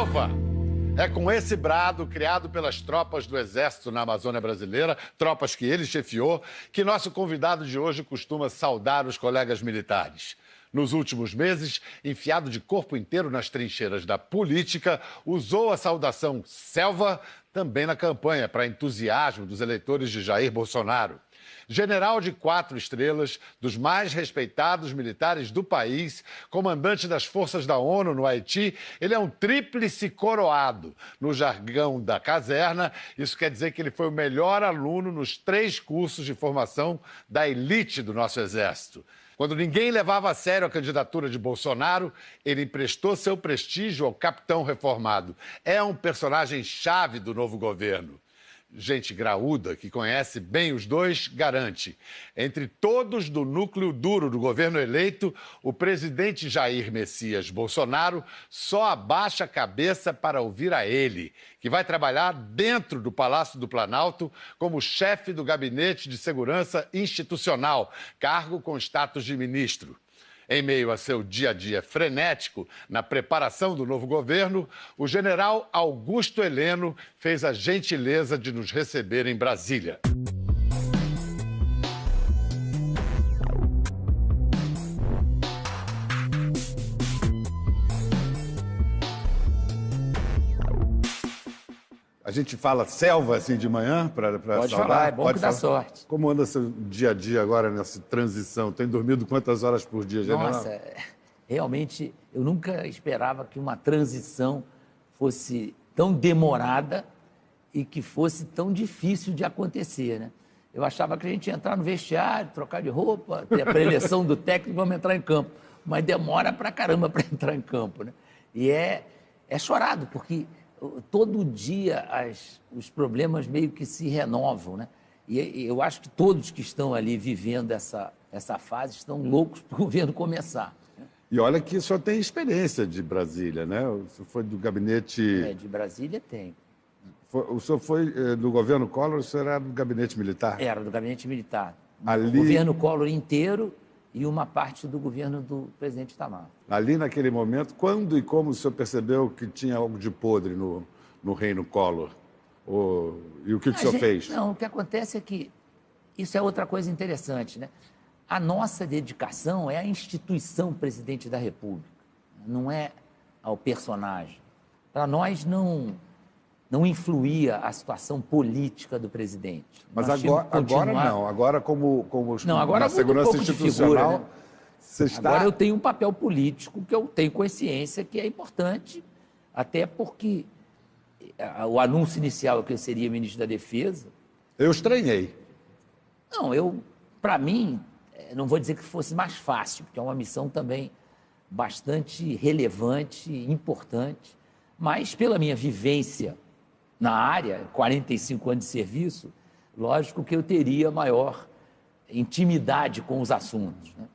Selva! É com esse brado, criado pelas tropas do Exército na Amazônia brasileira, tropas que ele chefiou, que nosso convidado de hoje costuma saudar os colegas militares. Nos últimos meses, enfiado de corpo inteiro nas trincheiras da política, usou a saudação Selva também na campanha para entusiasmo dos eleitores de Jair Bolsonaro. General de 4 estrelas, dos mais respeitados militares do país, comandante das forças da ONU no Haiti, ele é um tríplice coroado. No jargão da caserna, isso quer dizer que ele foi o melhor aluno nos 3 cursos de formação da elite do nosso Exército. Quando ninguém levava a sério a candidatura de Bolsonaro, ele emprestou seu prestígio ao capitão reformado. É um personagem-chave do novo governo. Gente graúda, que conhece bem os dois, garante. Entre todos do núcleo duro do governo eleito, o presidente Jair Messias Bolsonaro só abaixa a cabeça para ouvir a ele, que vai trabalhar dentro do Palácio do Planalto como chefe do Gabinete de Segurança Institucional, cargo com status de ministro. Em meio a seu dia a dia frenético na preparação do novo governo, o general Augusto Heleno fez a gentileza de nos receber em Brasília. A gente fala selva assim de manhã para Pode saudar? falar, é bom que dá sorte. Como anda seu dia a dia agora nessa transição? Tem dormido quantas horas por dia, general? Nossa, realmente eu nunca esperava que uma transição fosse tão demorada e que fosse tão difícil de acontecer, né? Eu achava que a gente ia entrar no vestiário, trocar de roupa, ter a preleção do técnico e vamos entrar em campo. Mas demora pra caramba para entrar em campo, né? E é chorado, porque todo dia os problemas meio que se renovam, né? E eu acho que todos que estão ali vivendo essa fase estão loucos para o governo começar. E olha que o senhor tem experiência de Brasília, né? O senhor foi do gabinete... De Brasília tem. O senhor foi do governo Collor, o senhor era do gabinete militar? Era do gabinete militar. Ali... O governo Collor inteiro e uma parte do governo do presidente Itamar. Ali, naquele momento, quando e como o senhor percebeu que tinha algo de podre no reino Collor? E o que o senhor fez? Não, o que acontece é que isso é outra coisa interessante, né? A nossa dedicação é à instituição presidente da República, não é ao personagem. Para nós não influía a situação política do presidente. Mas agora não, agora como não, agora na segurança institucional, figura, né? Você está... Agora eu tenho um papel político que eu tenho consciência que é importante, até porque o anúncio inicial que eu seria ministro da Defesa... Eu estranhei. Não, para mim, não vou dizer que fosse mais fácil, porque é uma missão também bastante relevante, importante, mas pela minha vivência na área, 45 anos de serviço, lógico que eu teria maior intimidade com os assuntos, né?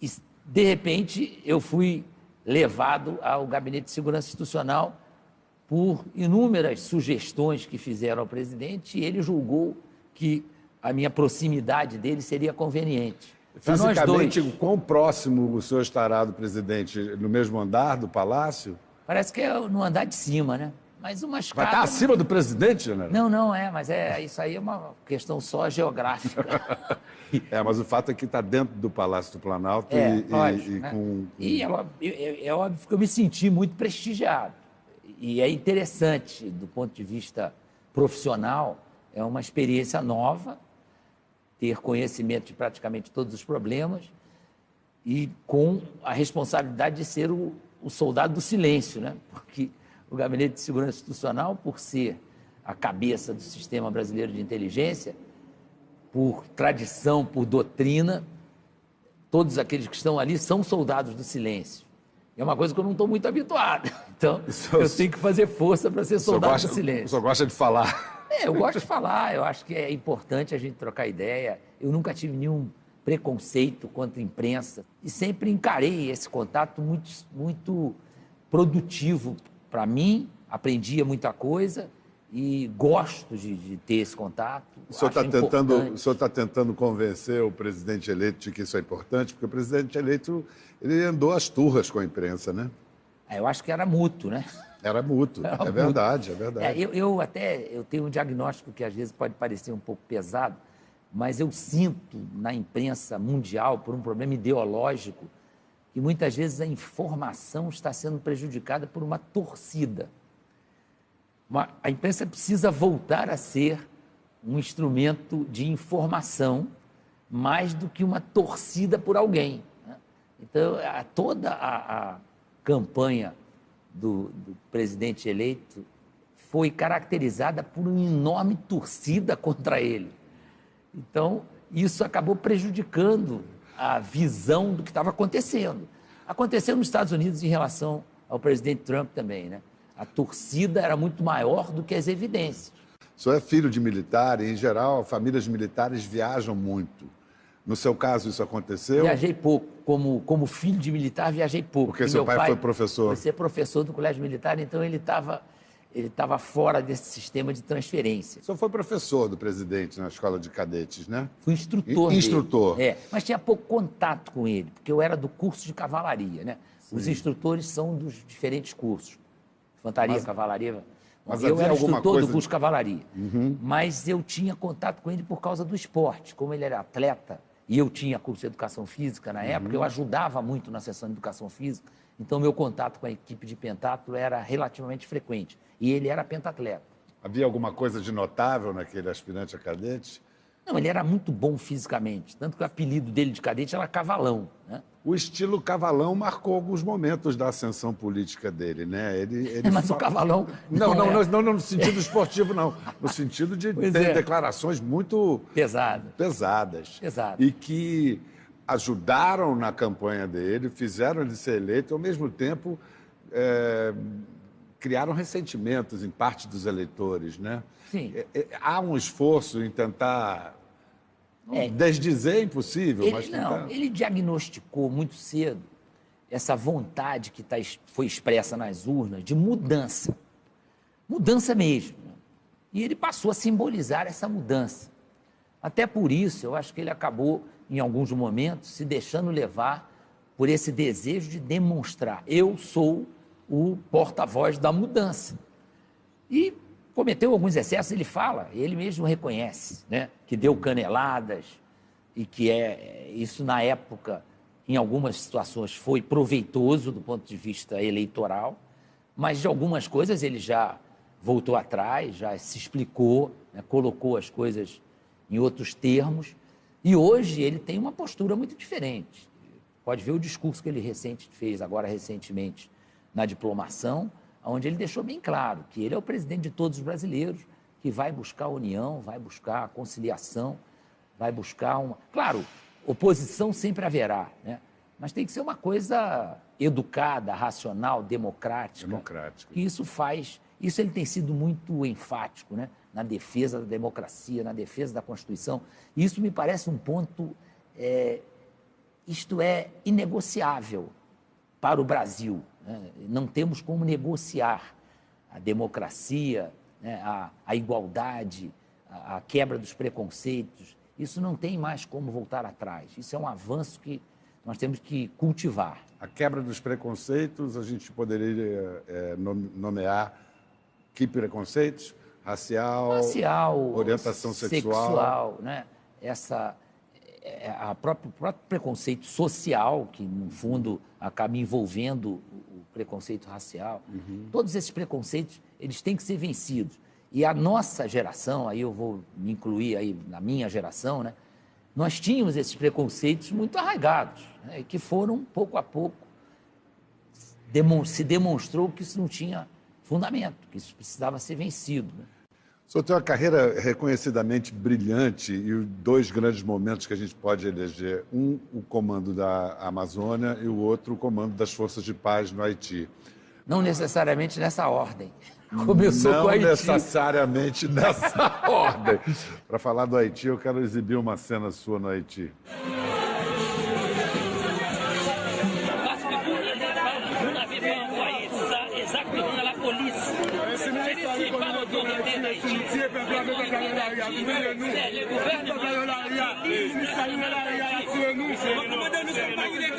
E, de repente, eu fui levado ao Gabinete de Segurança Institucional por inúmeras sugestões que fizeram ao presidente e ele julgou que a minha proximidade dele seria conveniente. Fisicamente, quão próximo o senhor estará do presidente? No mesmo andar do palácio? Parece que é no andar de cima, né? Mas uma escada... Vai estar acima do presidente, general? Não, mas isso aí é uma questão só geográfica. Mas o fato é que está dentro do Palácio do Planalto é óbvio que eu me senti muito prestigiado. E é interessante, do ponto de vista profissional, é uma experiência nova, ter conhecimento de praticamente todos os problemas e com a responsabilidade de ser o soldado do silêncio, né? Porque o Gabinete de Segurança Institucional, por ser a cabeça do sistema brasileiro de inteligência, por tradição, por doutrina, todos aqueles que estão ali são soldados do silêncio. É uma coisa que eu não estou muito habituado. Então, eu tenho que fazer força para ser soldado do silêncio. O senhor gosta de falar? Eu gosto de falar. Eu acho que é importante a gente trocar ideia. Eu nunca tive nenhum preconceito contra a imprensa e sempre encarei esse contato muito produtivo para mim. Aprendia muita coisa e gosto de ter esse contato. O senhor está tentando convencer o presidente eleito de que isso é importante? Porque o presidente eleito ele andou às turras com a imprensa, né? Eu acho que era mútuo, né? Era mútuo, Era é mútuo. verdade, é verdade. Eu tenho um diagnóstico que às vezes pode parecer um pouco pesado, mas eu sinto na imprensa mundial, por um problema ideológico, que muitas vezes a informação está sendo prejudicada por uma torcida. A imprensa precisa voltar a ser um instrumento de informação mais do que uma torcida por alguém, né? Então, toda a campanha do presidente eleito foi caracterizada por uma enorme torcida contra ele. Então, isso acabou prejudicando a visão do que estava acontecendo. Aconteceu nos Estados Unidos em relação ao presidente Trump também, né? A torcida era muito maior do que as evidências. O senhor é filho de militar e, em geral, famílias militares viajam muito. No seu caso, isso aconteceu? Viajei pouco. Como filho de militar, viajei pouco. Porque seu pai foi professor. Foi ser professor do Colégio Militar, então ele estava fora desse sistema de transferência. O senhor foi professor do presidente na escola de cadetes, né? Fui instrutor dele. Instrutor. Mas tinha pouco contato com ele, porque eu era do curso de cavalaria, né? Sim. Os instrutores são dos diferentes cursos. Infantaria, cavalaria. Mas eu era instrutor do curso de de cavalaria. Mas eu tinha contato com ele por causa do esporte. Como ele era atleta e eu tinha curso de educação física na época, eu ajudava muito na sessão de educação física. Então, meu contato com a equipe de pentatlo era relativamente frequente. E ele era pentatleta. Havia alguma coisa de notável naquele aspirante a cadete? Não, ele era muito bom fisicamente. Tanto que o apelido dele de cadete era Cavalão, né? O estilo cavalão marcou alguns momentos da ascensão política dele, né? Mas o Cavalão... Não no sentido esportivo, não. No sentido de ter declarações muito... pesadas. E que ajudaram na campanha dele, fizeram ele ser eleito, e, ao mesmo tempo, criaram ressentimentos em parte dos eleitores, né? Sim. Há um esforço em tentar... Desdizer é impossível, mas tentar... Ele diagnosticou muito cedo essa vontade que foi expressa nas urnas de mudança. Mudança mesmo. Né? E ele passou a simbolizar essa mudança. Até por isso, eu acho que ele acabou, em alguns momentos, se deixando levar por esse desejo de demonstrar: eu sou o porta-voz da mudança. E cometeu alguns excessos, ele mesmo reconhece, né? Que deu caneladas e que isso na época, em algumas situações, foi proveitoso do ponto de vista eleitoral, mas de algumas coisas ele já voltou atrás, já se explicou, né? Colocou as coisas em outros termos, e hoje ele tem uma postura muito diferente. Pode ver o discurso que ele fez agora recentemente na diplomação, onde ele deixou bem claro que ele é o presidente de todos os brasileiros, que vai buscar a união, vai buscar a conciliação, vai buscar uma... Claro, oposição sempre haverá, né? Mas tem que ser uma coisa educada, racional, democrática. Que isso ele tem sido muito enfático, né? Na defesa da democracia, na defesa da Constituição. E isso me parece um ponto, isto é inegociável para o Brasil. Não temos como negociar a democracia, né, a igualdade, a quebra dos preconceitos. Isso não tem mais como voltar atrás. Isso é um avanço que nós temos que cultivar. A quebra dos preconceitos, a gente poderia nomear que preconceitos? Racial, orientação sexual, né? O próprio preconceito social, que, no fundo, acaba envolvendo o preconceito racial. Todos esses preconceitos, eles têm que ser vencidos. E a nossa geração, aí eu vou me incluir aí na minha geração, né? Nós tínhamos esses preconceitos muito arraigados, né? Que foram, pouco a pouco, se demonstrou que isso não tinha fundamento, que isso precisava ser vencido, né? O senhor tem uma carreira reconhecidamente brilhante e dois grandes momentos que a gente pode eleger. Um, o comando da Amazônia, e o outro, o comando das Forças de Paz no Haiti. Não necessariamente nessa ordem. Começou com o Haiti. Não necessariamente nessa ordem. Para falar do Haiti, eu quero exibir uma cena sua no Haiti. Una vez en un país exactement la police. autorités d'Haïti. C'est le gouvernement. Nous sommes pas illégaux.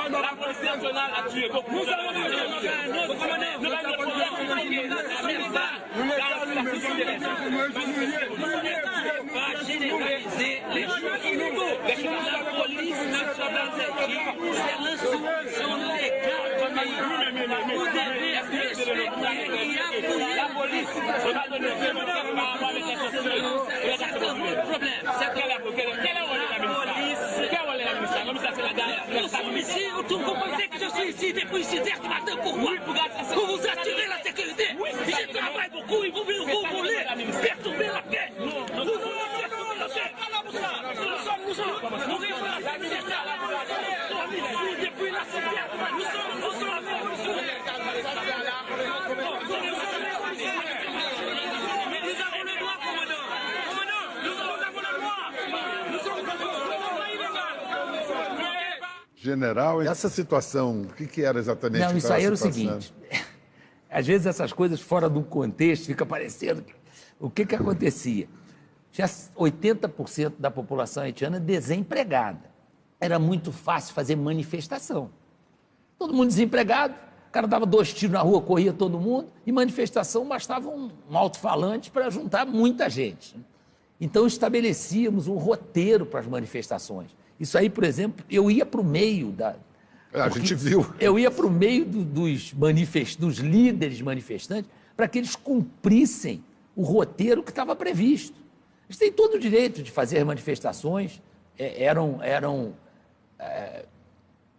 La police nationale a tué beaucoup. Nous allons généraliser les choses. La police nationale d'Haïti, c'est l'institution légale du pays. Vous devez respecter la police nationale de l'Haïti. C'est un problème. Nous sommes ici, vous comprenez que je suis ici depuis 6h du matin. Pourquoi? Pour vous assurer la sécurité. Je travaille beaucoup et vous voulez perturber la paix. Vous voulez perturber la paix. Nous sommes ici depuis la 6h. Nous sommes nous avons le droit, commandant. Nous avons le droit. Nous sommes General, essa situação, o que era exatamente? Não, isso aí era o seguinte, às vezes essas coisas fora do contexto fica parecendo... O que acontecia? Tinha 80% da população haitiana desempregada. Era muito fácil fazer manifestação. Todo mundo desempregado, o cara dava 2 tiros na rua, corria todo mundo, e manifestação bastava um alto-falante para juntar muita gente. Então estabelecíamos um roteiro para as manifestações. Isso aí, por exemplo, eu ia para o meio da... A gente viu. Eu ia para o meio dos líderes manifestantes para que eles cumprissem o roteiro que estava previsto. Eles têm todo o direito de fazer manifestações, eram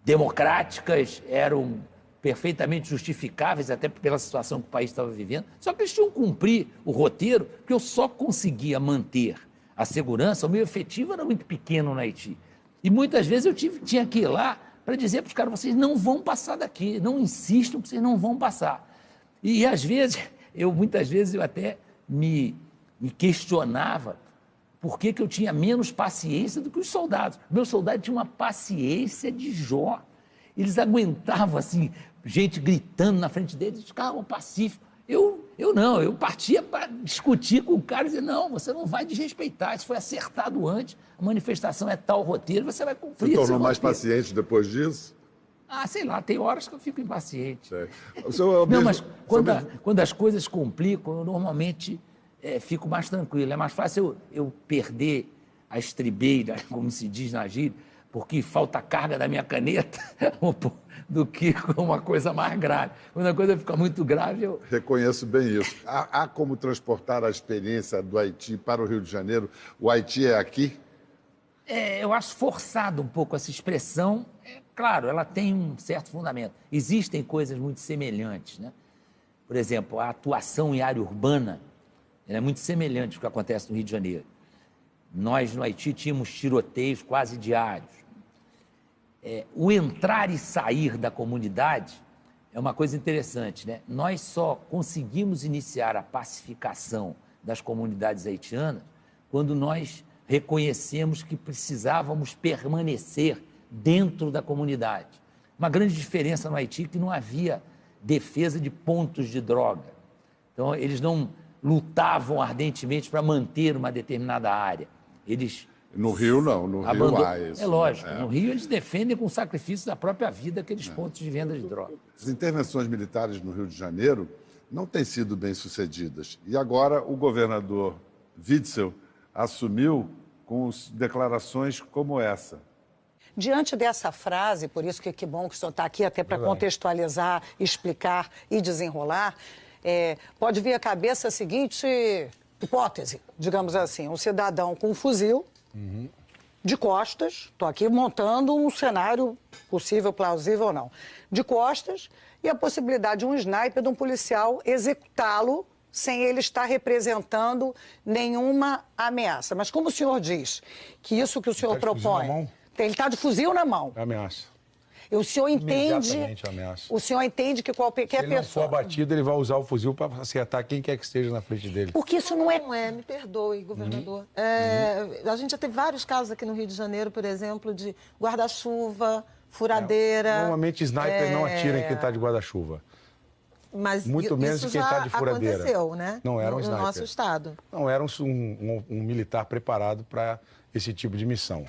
democráticas, eram perfeitamente justificáveis, até pela situação que o país estava vivendo, só que eles tinham que cumprir o roteiro, porque eu só conseguia manter a segurança, o meu efetivo era muito pequeno no Haiti. E muitas vezes eu tinha que ir lá para dizer para os caras, vocês não vão passar daqui, não insistam que vocês não vão passar. E às vezes, muitas vezes eu até me questionava por que eu tinha menos paciência do que os soldados. Meus soldados tinham uma paciência de Jó. Eles aguentavam, assim, gente gritando na frente deles, ficavam pacíficos. Eu não, eu partia para discutir com o cara e dizer, não, você não vai desrespeitar, isso foi acertado antes, a manifestação é tal roteiro, você vai cumprir. Você tornou mais paciente depois disso? Ah, sei lá, tem horas que eu fico impaciente. Não, mas quando as coisas complicam, eu normalmente fico mais tranquilo. É mais fácil eu perder a estribeira, como se diz na gíria, porque falta carga da minha caneta, do que uma coisa mais grave. Quando a coisa fica muito grave, eu... Reconheço bem isso. Há como transportar a experiência do Haiti para o Rio de Janeiro? O Haiti é aqui? Eu acho forçado um pouco essa expressão. Claro, ela tem um certo fundamento. Existem coisas muito semelhantes, né? Por exemplo, a atuação em área urbana é muito semelhante ao que acontece no Rio de Janeiro. Nós, no Haiti, tínhamos tiroteios quase diários. O entrar e sair da comunidade é uma coisa interessante, né? Nós só conseguimos iniciar a pacificação das comunidades haitianas quando nós reconhecemos que precisávamos permanecer dentro da comunidade. Uma grande diferença no Haiti é que não havia defesa de pontos de droga. Então, eles não lutavam ardentemente para manter uma determinada área. Eles... No Rio, não. No Rio há isso. É lógico. No Rio, eles defendem com o sacrifício da própria vida aqueles pontos de venda de droga. As intervenções militares no Rio de Janeiro não têm sido bem-sucedidas. E agora o governador Witzel assumiu com declarações como essa. Diante dessa frase, por isso que bom que o senhor está aqui até para contextualizar, explicar e desenrolar, pode vir à cabeça a seguinte hipótese, digamos assim, um cidadão com um fuzil de costas, estou aqui montando um cenário possível, plausível ou não, de costas, e a possibilidade de um sniper, de um policial executá-lo sem ele estar representando nenhuma ameaça. Mas como o senhor diz que isso que o senhor propõe... Ele está de fuzil na mão. Ameaça. O senhor entende... Imediatamente ameaça. O senhor entende que qualquer pessoa... Se ele não for abatido, ele vai usar o fuzil para acertar quem quer que esteja na frente dele. Porque isso não é... Não é, me perdoe, governador. A gente já teve vários casos aqui no Rio de Janeiro, por exemplo, de guarda-chuva, furadeira... Normalmente, sniper não atira em quem está de guarda-chuva. Mas Muito menos isso de quem já está de furadeira. aconteceu, né? Não era um no sniper. nosso estado. Não, era um militar preparado para esse tipo de missão.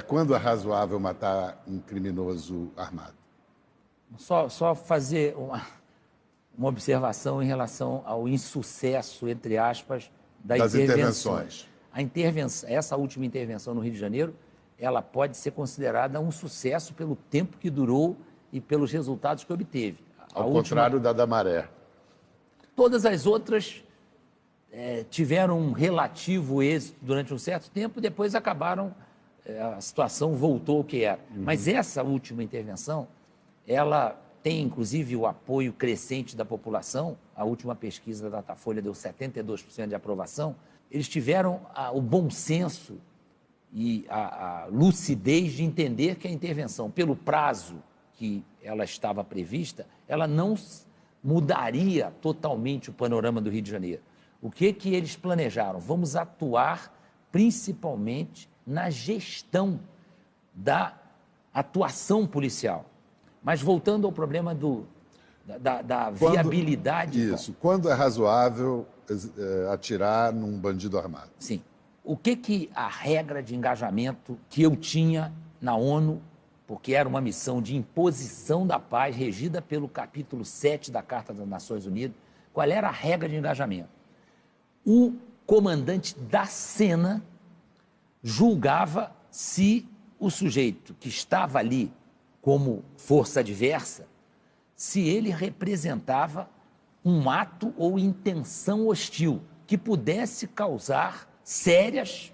Quando é razoável matar um criminoso armado? Só fazer uma observação em relação ao insucesso, entre aspas, Das intervenções. Essa última intervenção no Rio de Janeiro, ela pode ser considerada um sucesso pelo tempo que durou e pelos resultados que obteve. Ao contrário da Maré. Todas as outras tiveram um relativo êxito durante um certo tempo e depois acabaram, a situação voltou ao que era. Mas essa última intervenção, ela tem inclusive o apoio crescente da população. A última pesquisa da Datafolha deu 72% de aprovação. Eles tiveram o bom senso e a lucidez de entender que a intervenção, pelo prazo que ela estava prevista, ela não mudaria totalmente o panorama do Rio de Janeiro. O que eles planejaram? Vamos atuar principalmente na gestão da atuação policial. Mas voltando ao problema da viabilidade... Isso. Quando é razoável atirar num bandido armado? Sim. O que a regra de engajamento que eu tinha na ONU, porque era uma missão de imposição da paz, regida pelo capítulo 7 da Carta das Nações Unidas, qual era a regra de engajamento? O comandante da cena julgava se o sujeito que estava ali como força adversa, se ele representava um ato ou intenção hostil que pudesse causar sérios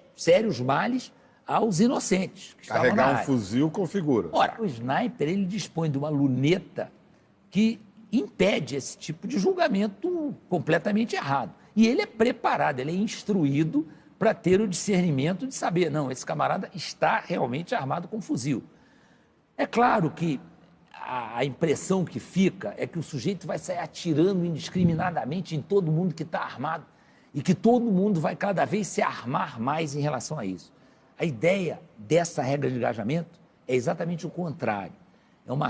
males aos inocentes que estavam na Carregar um área. fuzil configura. Ora, o sniper, ele dispõe de uma luneta que impede esse tipo de julgamento completamente errado. E ele é preparado, ele é instruído para ter o discernimento de saber, não, esse camarada está realmente armado com fuzil. É claro que a impressão que fica é que o sujeito vai sair atirando indiscriminadamente em todo mundo que está armado e que todo mundo vai cada vez se armar mais em relação a isso. A ideia dessa regra de engajamento é exatamente o contrário. É uma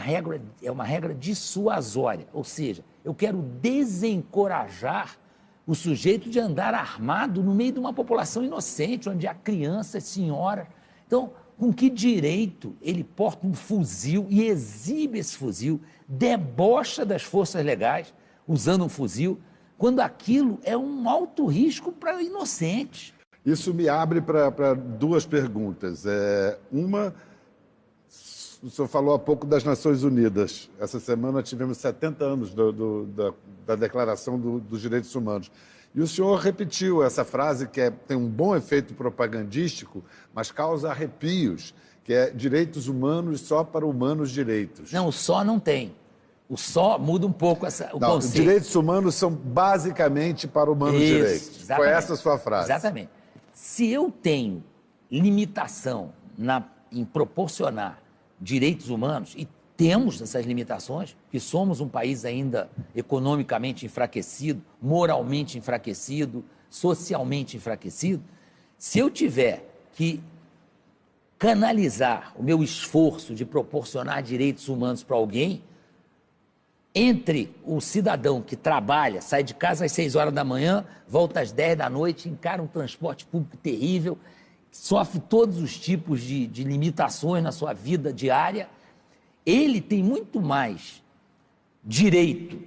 regra dissuasória, ou seja, eu quero desencorajar o sujeito de andar armado no meio de uma população inocente, onde há crianças, senhoras. Então, com que direito ele porta um fuzil e exibe esse fuzil, debocha das forças legais usando um fuzil, quando aquilo é um alto risco para inocentes? Isso me abre para duas perguntas. Uma, o senhor falou há pouco das Nações Unidas. Essa semana tivemos 70 anos da Declaração dos Direitos Humanos. E o senhor repetiu essa frase que tem um bom efeito propagandístico, mas causa arrepios, que é direitos humanos só para humanos direitos. Não, o só não tem. O só muda um pouco o conceito. Direitos humanos são basicamente para humanos direitos. Exatamente. Foi essa a sua frase. Exatamente. Se eu tenho limitação em proporcionar direitos humanos, e temos essas limitações, que somos um país ainda economicamente enfraquecido, moralmente enfraquecido, socialmente enfraquecido, se eu tiver que canalizar o meu esforço de proporcionar direitos humanos para alguém, entre o cidadão que trabalha, sai de casa às 6 horas da manhã, volta às 10 da noite, encara um transporte público terrível, sofre todos os tipos de limitações na sua vida diária, ele tem muito mais direito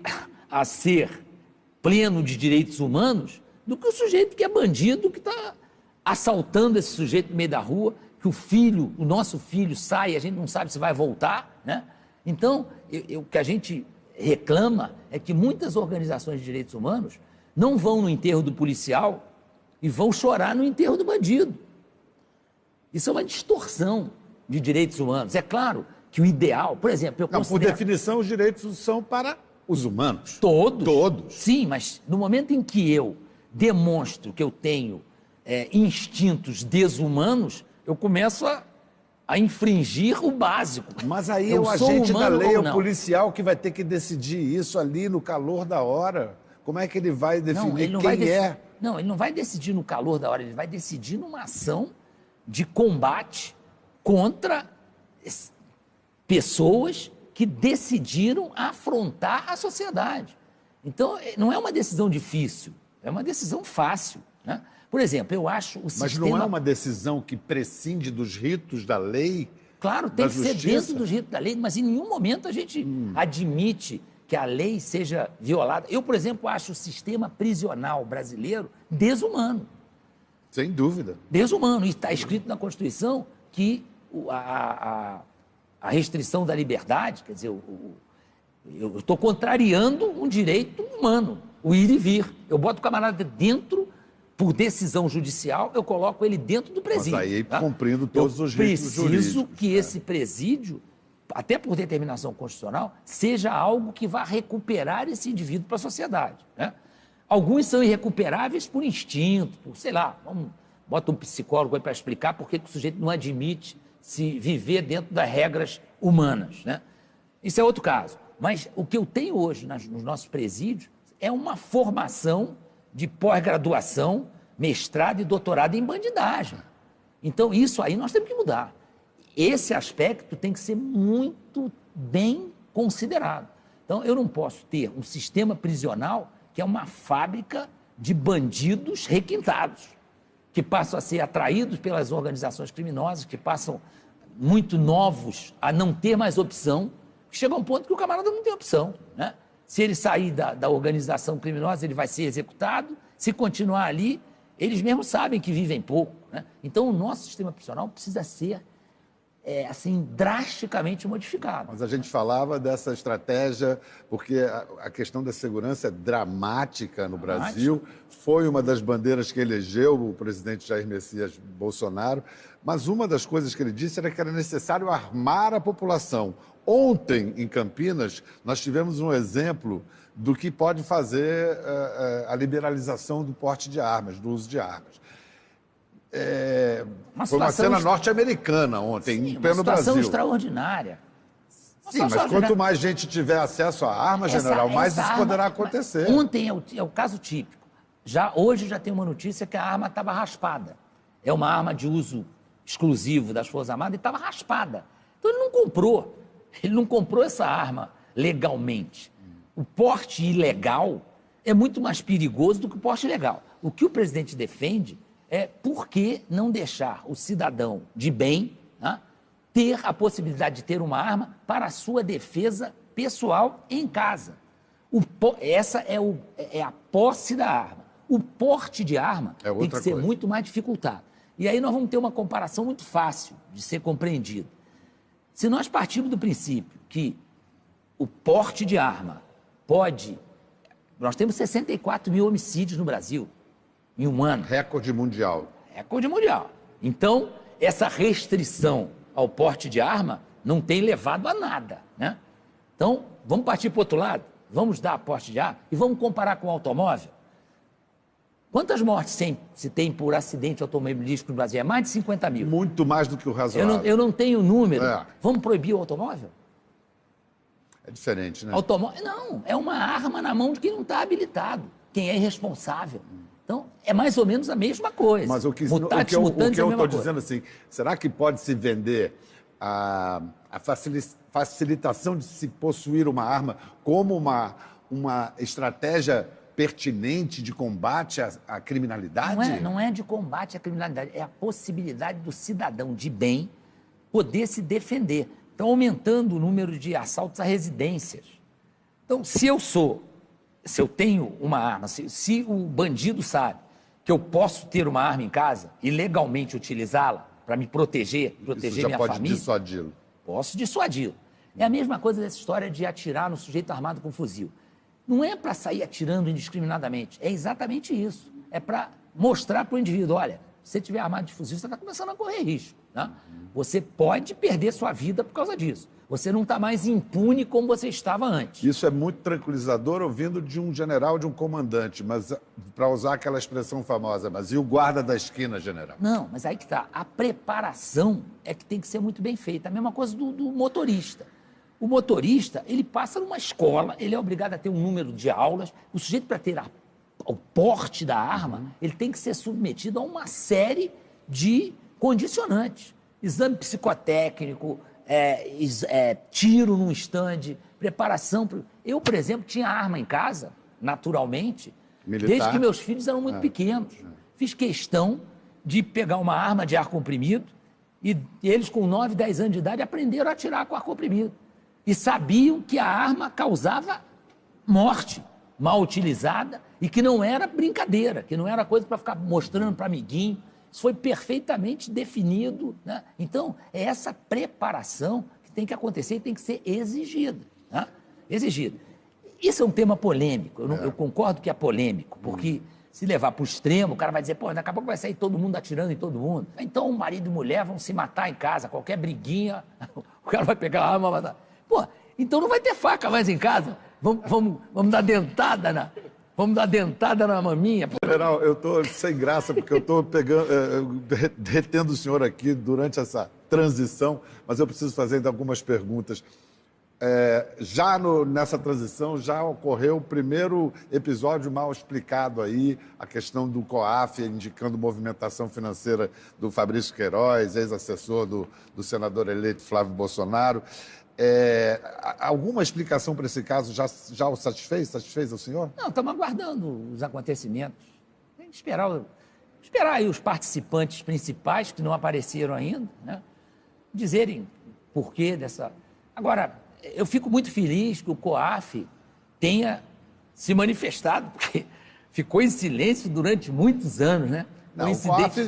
a ser pleno de direitos humanos do que o sujeito que é bandido, que está assaltando esse sujeito no meio da rua, que o nosso filho sai e a gente não sabe se vai voltar, né? Então, o que a gente reclama é que muitas organizações de direitos humanos não vão no enterro do policial e vão chorar no enterro do bandido. Isso é uma distorção de direitos humanos. É claro que o ideal, por exemplo, Por definição, os direitos são para os humanos. Todos. Todos. Sim, mas no momento em que eu demonstro que eu tenho instintos desumanos, eu começo a infringir o básico. Mas aí eu o agente da lei, o policial, que vai ter que decidir isso ali no calor da hora. Como é que ele vai definir quem é? Não, ele não vai decidir no calor da hora, ele vai decidir numa ação de combate contra pessoas que decidiram afrontar a sociedade. Então, não é uma decisão difícil, é uma decisão fácil, né? Por exemplo, eu acho o sistema... Mas não é uma decisão que prescinde dos ritos da lei? Claro, tem da que ser justiça? dentro dos ritos da lei, mas em nenhum momento a gente admite que a lei seja violada. Eu, por exemplo, acho o sistema prisional brasileiro desumano. Sem dúvida. Desumano. E está escrito na Constituição que a restrição da liberdade, quer dizer, eu estou contrariando um direito humano, o ir e vir. Eu boto o camarada dentro, por decisão judicial, eu coloco ele dentro do presídio. Mas aí tá? cumprindo todos os ritos jurídicos. Preciso que esse presídio, até por determinação constitucional, seja algo que vá recuperar esse indivíduo para a sociedade, né? Alguns são irrecuperáveis por instinto, por, sei lá, bota um psicólogo aí para explicar por que o sujeito não admite se viver dentro das regras humanas, né? Isso é outro caso. Mas o que eu tenho hoje nos nossos presídios é uma formação de pós-graduação, mestrado e doutorado em bandidagem. Então, isso aí nós temos que mudar. Esse aspecto tem que ser muito bem considerado. Então, eu não posso ter um sistema prisional que é uma fábrica de bandidos requintados, que passam a ser atraídos pelas organizações criminosas, que passam muito novos a não ter mais opção, chega a um ponto que o camarada não tem opção, né? Se ele sair da organização criminosa, ele vai ser executado. Se continuar ali, eles mesmos sabem que vivem pouco, né? Então, o nosso sistema prisional precisa ser, assim, drasticamente modificado. Mas a gente falava dessa estratégia, porque a questão da segurança é dramática no Brasil. Foi uma das bandeiras que elegeu o presidente Jair Messias Bolsonaro. Mas uma das coisas que ele disse era que era necessário armar a população. Ontem, em Campinas, nós tivemos um exemplo do que pode fazer a liberalização do porte de armas, do uso de armas. Foi uma cena norte-americana ontem, em pleno Brasil. Uma situação extraordinária. Sim, mas quanto mais gente tiver acesso à arma, general, mais isso poderá acontecer. Ontem é o caso típico. Hoje já tem uma notícia que a arma estava raspada. É uma arma de uso exclusivo das Forças Armadas e estava raspada. Então ele não comprou. Ele não comprou essa arma legalmente. O porte ilegal é muito mais perigoso do que o porte legal. O que o presidente defende é por que não deixar o cidadão de bem, né, ter a possibilidade de ter uma arma para a sua defesa pessoal em casa. Essa é a posse da arma. O porte de arma tem que ser muito mais dificultado. E aí nós vamos ter uma comparação muito fácil de ser compreendido. Se nós partirmos do princípio que o porte de arma pode... Nós temos 64 mil homicídios no Brasil em um ano. Recorde mundial. Recorde mundial. Então, essa restrição ao porte de arma não tem levado a nada, né? Então, vamos partir para o outro lado? Vamos dar porte de arma e vamos comparar com o automóvel? Quantas mortes se tem por acidente automobilístico no Brasil? É mais de 50 mil. Muito mais do que o razoável. Eu não tenho número. Vamos proibir o automóvel? É diferente, né? Não, é uma arma na mão de quem não está habilitado, quem é irresponsável. Então, é mais ou menos a mesma coisa. Mas o que eu estou dizendo assim, será que pode se vender a facilitação de se possuir uma arma como uma estratégia pertinente de combate à criminalidade? Não é de combate à criminalidade, é a possibilidade do cidadão de bem poder se defender. Estão aumentando o número de assaltos a residências. Então, se eu tenho uma arma, se o bandido sabe que eu posso ter uma arma em casa e legalmente utilizá-la para me proteger minha família... Isso já pode dissuadi-lo. Posso dissuadi-lo. É a mesma coisa dessa história de atirar no sujeito armado com fuzil. Não é para sair atirando indiscriminadamente, é exatamente isso. É para mostrar para o indivíduo, olha, se você estiver armado de fuzil, você está começando a correr risco, né? Você pode perder sua vida por causa disso. Você não está mais impune como você estava antes. Isso é muito tranquilizador ouvindo de um general, de um comandante, mas para usar aquela expressão famosa, mas e o guarda da esquina, general? Não, mas aí que está. A preparação é que tem que ser muito bem feita. A mesma coisa do motorista. O motorista, ele passa numa escola, ele é obrigado a ter um número de aulas. O sujeito, para ter o porte da arma, ele tem que ser submetido a uma série de condicionantes. Exame psicotécnico, tiro num estande, preparação. Eu, por exemplo, tinha arma em casa, naturalmente, Militar. desde que meus filhos eram muito pequenos. Fiz questão de pegar uma arma de ar comprimido e eles, com 9, 10 anos de idade, aprenderam a atirar com ar comprimido. E sabiam que a arma causava morte mal utilizada e que não era brincadeira, que não era coisa para ficar mostrando para amiguinho. Isso foi perfeitamente definido, né? Então, é essa preparação que tem que acontecer e tem que ser exigida, né? Exigida. Isso é um tema polêmico, eu concordo que é polêmico, porque se levar para o extremo, o cara vai dizer, pô, daqui a pouco vai sair todo mundo atirando em todo mundo. Então, o marido e mulher vão se matar em casa, qualquer briguinha, o cara vai pegar a arma e matar. Pô, então não vai ter faca mais em casa. Vamos dar dentada na maminha. General, eu estou sem graça, porque eu estou retendo o senhor aqui durante essa transição, mas eu preciso fazer ainda algumas perguntas. Nessa transição, já ocorreu o primeiro episódio mal explicado aí, a questão do COAF, indicando movimentação financeira do Fabrício Queiroz, ex-assessor do senador eleito Flávio Bolsonaro. Alguma explicação para esse caso já o satisfez? Satisfez o senhor? Não, estamos aguardando os acontecimentos. Tem que esperar aí os participantes principais, que não apareceram ainda, né, dizerem porquê dessa... Agora, eu fico muito feliz que o COAF tenha se manifestado, porque ficou em silêncio durante muitos anos, né? Não,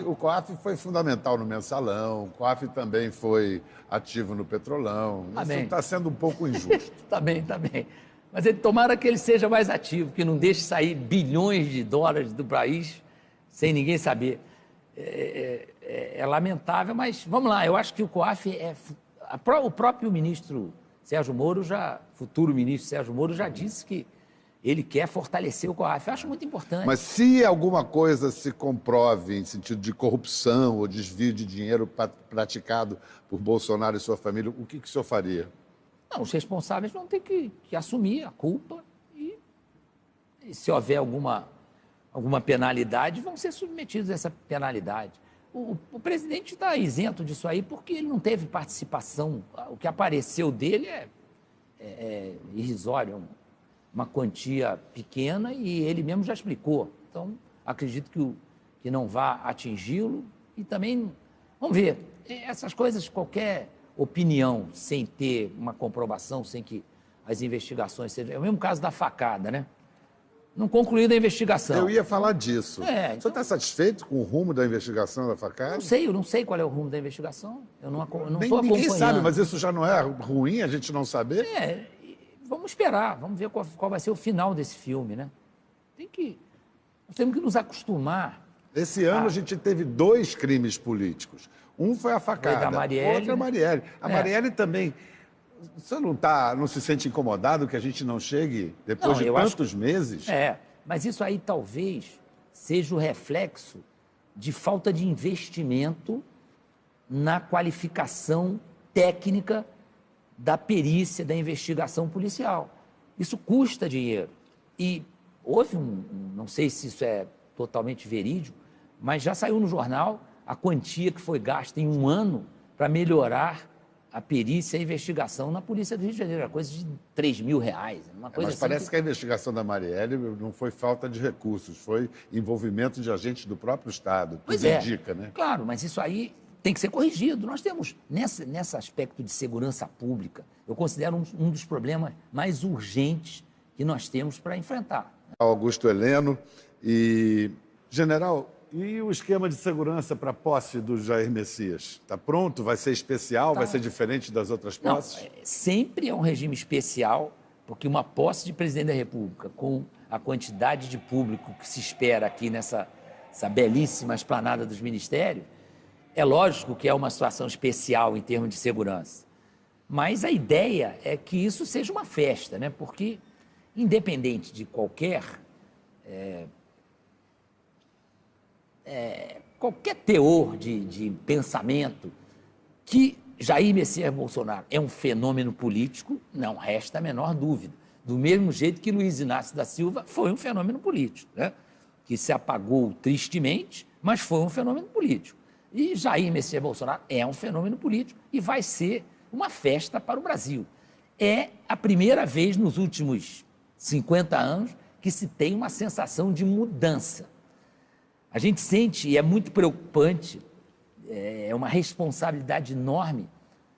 o COAF foi fundamental no Mensalão, o COAF também foi ativo no Petrolão. Isso está sendo um pouco injusto. Tá bem. Mas tomara que ele seja mais ativo, que não deixe sair bilhões de dólares do país sem ninguém saber. É lamentável, mas vamos lá, eu acho que o COAF o próprio ministro Sérgio Moro, futuro ministro Sérgio Moro, já disse que ele quer fortalecer o COAF. Eu acho muito importante. Mas se alguma coisa se comprove em sentido de corrupção ou desvio de dinheiro praticado por Bolsonaro e sua família, o que o senhor faria? Não, os responsáveis vão ter que assumir a culpa e se houver alguma penalidade, vão ser submetidos a essa penalidade. O presidente está isento disso aí porque ele não teve participação. O que apareceu dele é irrisório, uma quantia pequena, e ele mesmo já explicou. Então, acredito que não vá atingi-lo. E também, vamos ver, essas coisas, qualquer opinião sem ter uma comprovação, sem que as investigações sejam... É o mesmo caso da facada, né? Não concluída a investigação. Eu ia falar disso. O senhor então... está satisfeito com o rumo da investigação da facada? Eu não sei qual é o rumo da investigação. Eu não estou acompanhando. Ninguém sabe, mas isso já não é ruim, a gente não saber? Vamos esperar, vamos ver qual vai ser o final desse filme, né? Nós temos que nos acostumar. Esse ano a gente teve 2 crimes políticos. Um foi a facada, da Marielle, outro é a Marielle. A Marielle também... Você não se sente incomodado que a gente não chegue depois de tantos meses? Mas isso aí talvez seja o reflexo de falta de investimento na qualificação técnica da perícia, da investigação policial. Isso custa dinheiro. E houve não sei se isso é totalmente verídico, mas já saiu no jornal a quantia que foi gasta em um ano para melhorar a perícia e a investigação na Polícia do Rio de Janeiro. Era coisa de R$3.000. Uma coisa mas parece que a investigação da Marielle não foi falta de recursos, foi envolvimento de agentes do próprio Estado. Tudo indica, né? Claro, mas isso aí tem que ser corrigido. Nós temos, nesse aspecto de segurança pública, eu considero um dos problemas mais urgentes que nós temos para enfrentar. Augusto Heleno e... General, e o esquema de segurança para a posse do Jair Messias? Está pronto? Vai ser especial? Vai ser diferente das outras posses? Não, sempre é um regime especial, porque uma posse de presidente da República, com a quantidade de público que se espera aqui nessa belíssima esplanada dos ministérios, é lógico que é uma situação especial em termos de segurança. Mas a ideia é que isso seja uma festa, né? Porque, independente de qualquer teor de pensamento, que Jair Messias Bolsonaro é um fenômeno político, não resta a menor dúvida. Do mesmo jeito que Luiz Inácio da Silva foi um fenômeno político, né? Que se apagou tristemente, mas foi um fenômeno político. E Jair Messias Bolsonaro é um fenômeno político e vai ser uma festa para o Brasil. É a primeira vez nos últimos 50 anos que se tem uma sensação de mudança. A gente sente, e é muito preocupante, é uma responsabilidade enorme,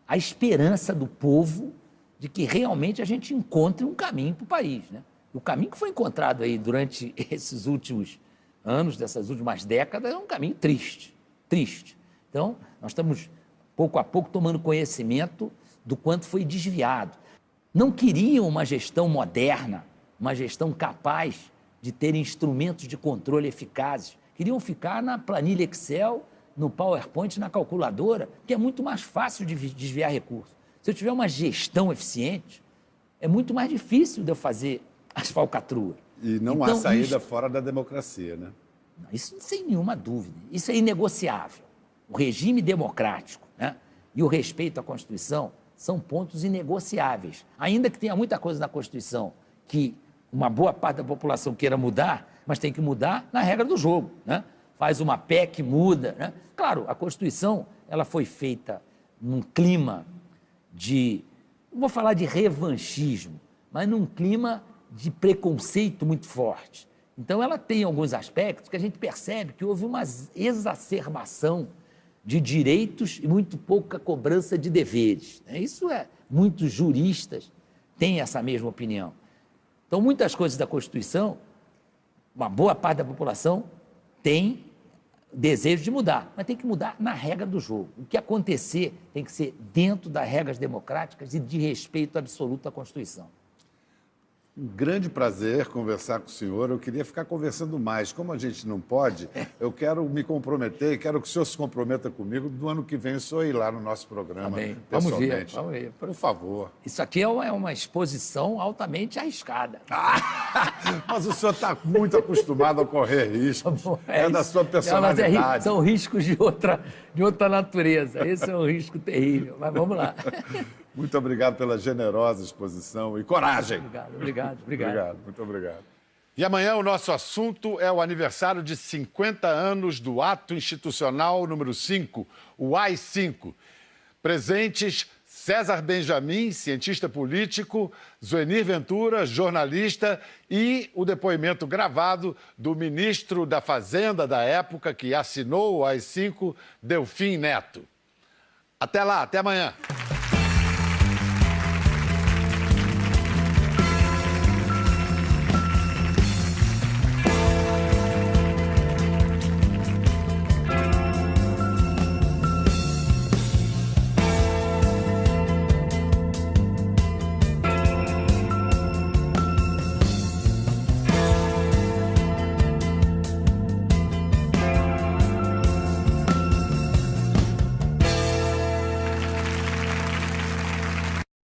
a esperança do povo de que realmente a gente encontre um caminho para o país, né? O caminho que foi encontrado aí durante esses últimos anos, dessas últimas décadas, é um caminho triste, triste. Então, nós estamos, pouco a pouco, tomando conhecimento do quanto foi desviado. Não queriam uma gestão moderna, uma gestão capaz de ter instrumentos de controle eficazes. Queriam ficar na planilha Excel, no PowerPoint, na calculadora, que é muito mais fácil de desviar recursos. Se eu tiver uma gestão eficiente, é muito mais difícil de eu fazer as falcatruas. E não há saída fora da democracia, né? Isso sem nenhuma dúvida. Isso é inegociável. O regime democrático, né, e o respeito à Constituição são pontos inegociáveis. Ainda que tenha muita coisa na Constituição que uma boa parte da população queira mudar, mas tem que mudar na regra do jogo, né? Faz uma PEC, muda, né? Claro, a Constituição ela foi feita num clima de, não vou falar de revanchismo, mas num clima de preconceito muito forte. Então, ela tem alguns aspectos que a gente percebe que houve uma exacerbação de direitos e muito pouca cobrança de deveres. Isso é, muitos juristas têm essa mesma opinião. Então, muitas coisas da Constituição, uma boa parte da população tem desejo de mudar, mas tem que mudar na regra do jogo. O que acontecer tem que ser dentro das regras democráticas e de respeito absoluto à Constituição. Um grande prazer conversar com o senhor. Eu queria ficar conversando mais. Como a gente não pode, eu quero me comprometer e quero que o senhor se comprometa comigo do ano que vem o senhor ir lá no nosso programa. Também. Pessoalmente. Vamos ver. Por favor. Isso aqui é uma exposição altamente arriscada. Mas o senhor está muito acostumado a correr riscos. É da sua personalidade. São riscos de outra natureza. Esse é um risco terrível. Mas vamos lá. Muito obrigado pela generosa exposição e coragem. Obrigado. Muito obrigado. E amanhã o nosso assunto é o aniversário de 50 anos do Ato Institucional número 5, o AI-5. Presentes César Benjamin, cientista político, Zuenir Ventura, jornalista, e o depoimento gravado do ministro da Fazenda da época, que assinou o AI-5, Delfim Neto. Até lá, até amanhã.